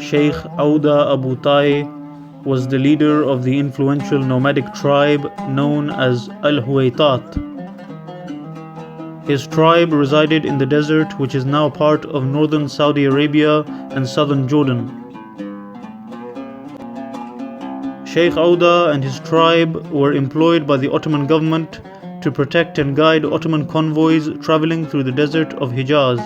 Sheikh Auda Abu Taaye was the leader of the influential nomadic tribe known as Al-Huwaytat. His tribe resided in the desert, which is now part of northern Saudi Arabia and southern Jordan. Sheikh Auda and his tribe were employed by the Ottoman government to protect and guide Ottoman convoys traveling through the desert of Hijaz.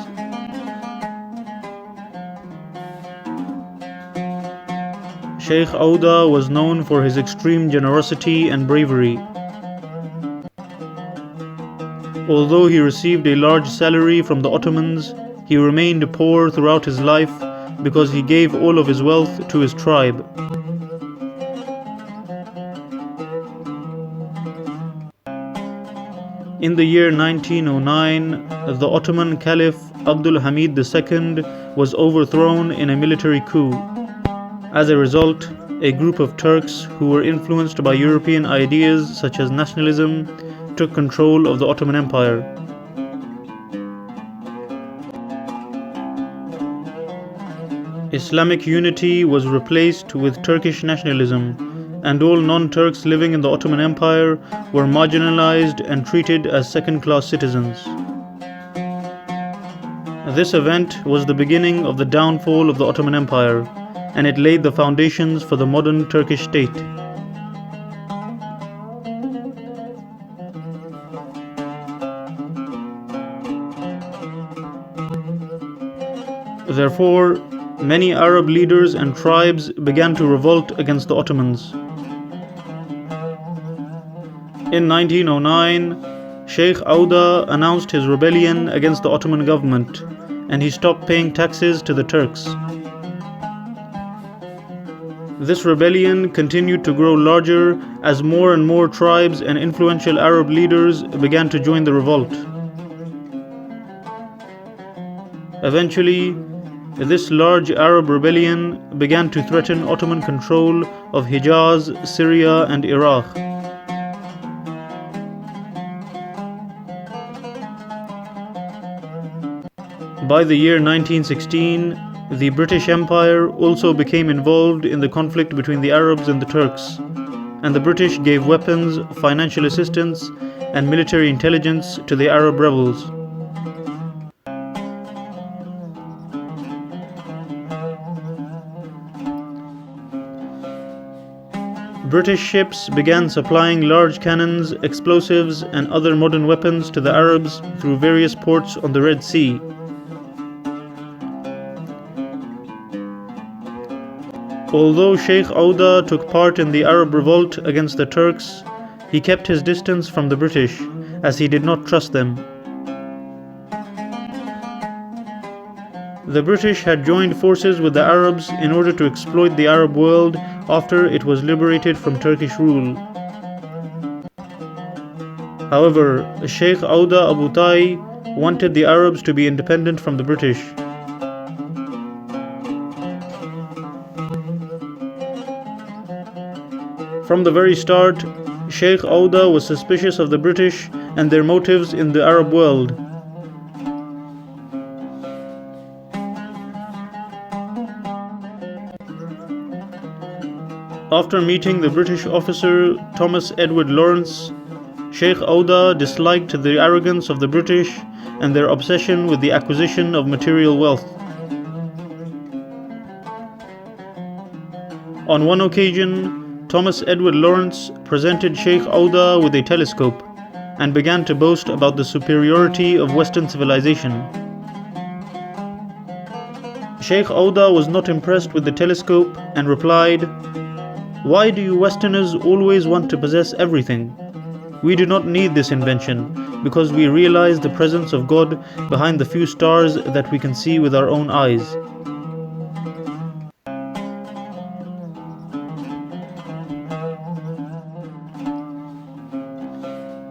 Sheikh Auda was known for his extreme generosity and bravery. Although he received a large salary from the Ottomans, he remained poor throughout his life because he gave all of his wealth to his tribe. In the year 1909, the Ottoman Caliph Abdul Hamid II was overthrown in a military coup. As a result, a group of Turks who were influenced by European ideas such as nationalism took control of the Ottoman Empire. Islamic unity was replaced with Turkish nationalism, and all non-Turks living in the Ottoman Empire were marginalized and treated as second-class citizens. This event was the beginning of the downfall of the Ottoman Empire, and it laid the foundations for the modern Turkish state. Therefore, many Arab leaders and tribes began to revolt against the Ottomans. In 1909, Sheikh Auda announced his rebellion against the Ottoman government, and he stopped paying taxes to the Turks. This rebellion continued to grow larger as more and more tribes and influential Arab leaders began to join the revolt. Eventually, this large Arab rebellion began to threaten Ottoman control of Hijaz, Syria, and Iraq. By the year 1916, the British Empire also became involved in the conflict between the Arabs and the Turks, and the British gave weapons, financial assistance, and military intelligence to the Arab rebels. British ships began supplying large cannons, explosives, and other modern weapons to the Arabs through various ports on the Red Sea. Although Sheikh Auda took part in the Arab revolt against the Turks, he kept his distance from the British, as he did not trust them. The British had joined forces with the Arabs in order to exploit the Arab world after it was liberated from Turkish rule. However, Sheikh Auda Abu Taaye wanted the Arabs to be independent from the British. From the very start, Sheikh Auda was suspicious of the British and their motives in the Arab world. After meeting the British officer Thomas Edward Lawrence, Sheikh Auda disliked the arrogance of the British and their obsession with the acquisition of material wealth. On one occasion, Thomas Edward Lawrence presented Sheikh Auda with a telescope and began to boast about the superiority of Western civilization. Sheikh Auda was not impressed with the telescope and replied, "Why do you Westerners always want to possess everything? We do not need this invention because we realize the presence of God behind the few stars that we can see with our own eyes."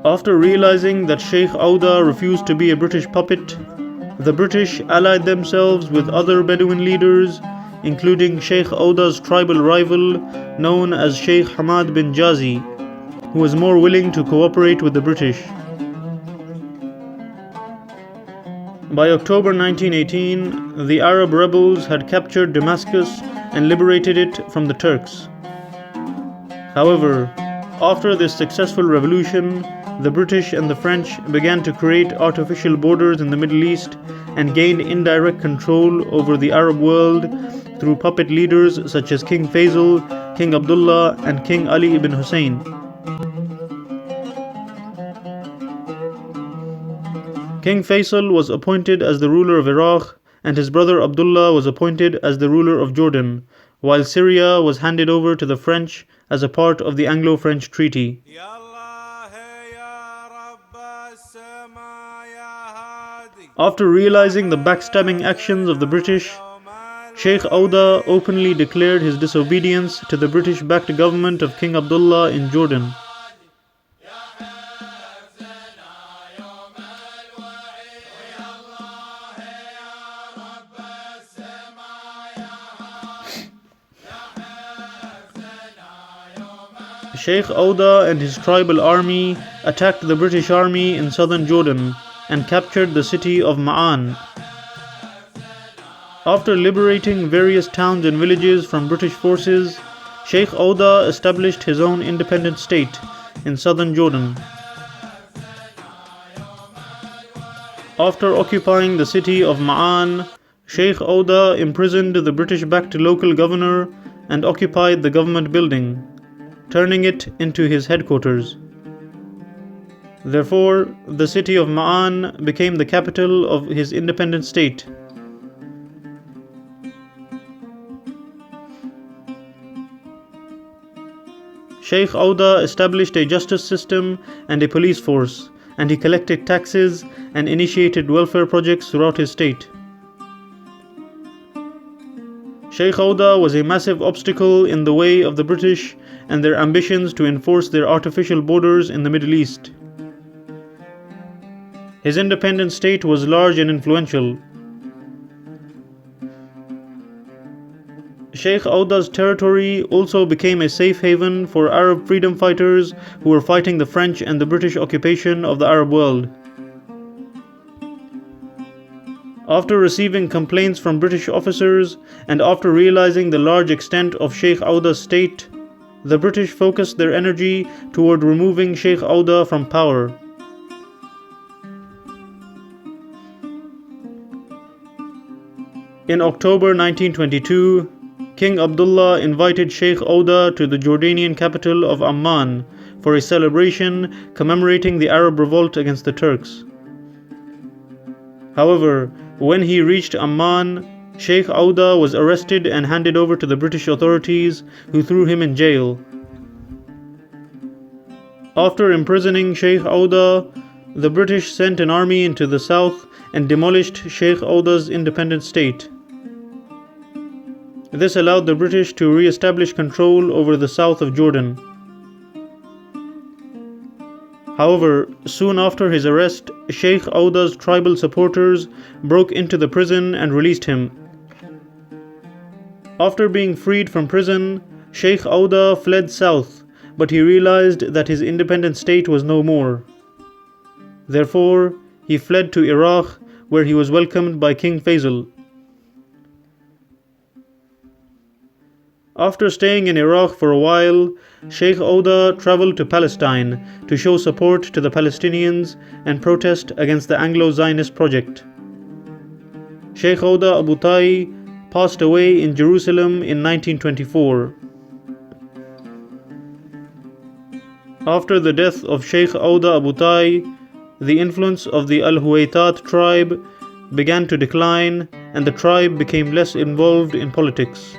After realizing that Sheikh Auda refused to be a British puppet, the British allied themselves with other Bedouin leaders, including Sheikh Auda's tribal rival known as Sheikh Ahmad bin Jazi, who was more willing to cooperate with the British. By October 1918, the Arab rebels had captured Damascus and liberated it from the Turks. However, after this successful revolution, the British and the French began to create artificial borders in the Middle East and gained indirect control over the Arab world through puppet leaders such as King Faisal, King Abdullah, and King Ali ibn Hussein. King Faisal was appointed as the ruler of Iraq, and his brother Abdullah was appointed as the ruler of Jordan, while Syria was handed over to the French as a part of the Anglo-French treaty. After realizing the backstabbing actions of the British, Sheikh Auda openly declared his disobedience to the British-backed government of King Abdullah in Jordan. Sheikh Auda and his tribal army attacked the British army in southern Jordan and captured the city of Ma'an. After liberating various towns and villages from British forces, Sheikh Auda established his own independent state in southern Jordan. After occupying the city of Ma'an, Sheikh Auda imprisoned the British-backed local governor and occupied the government building, turning it into his headquarters. Therefore, the city of Ma'an became the capital of his independent state. Sheikh Auda established a justice system and a police force, and he collected taxes and initiated welfare projects throughout his state. Sheikh Auda was a massive obstacle in the way of the British and their ambitions to enforce their artificial borders in the Middle East. His independent state was large and influential. Sheikh Auda's territory also became a safe haven for Arab freedom fighters who were fighting the French and the British occupation of the Arab world. After receiving complaints from British officers and after realizing the large extent of Sheikh Auda's state, the British focused their energy toward removing Sheikh Auda from power. In October 1922, King Abdullah invited Sheikh Auda to the Jordanian capital of Amman for a celebration commemorating the Arab revolt against the Turks. However, when he reached Amman, Sheikh Auda was arrested and handed over to the British authorities, who threw him in jail. After imprisoning Sheikh Auda, the British sent an army into the south and demolished Sheikh Auda's independent state. This allowed the British to re-establish control over the south of Jordan. However, soon after his arrest, Sheikh Auda's tribal supporters broke into the prison and released him. After being freed from prison, Sheikh Auda fled south, but he realized that his independent state was no more. Therefore, he fled to Iraq, where he was welcomed by King Faisal. After staying in Iraq for a while, Sheikh Auda traveled to Palestine to show support to the Palestinians and protest against the Anglo-Zionist project. Sheikh Auda Abu Taaye passed away in Jerusalem in 1924. After the death of Sheikh Auda Abu Taaye, the influence of the Huwaytat tribe began to decline and the tribe became less involved in politics.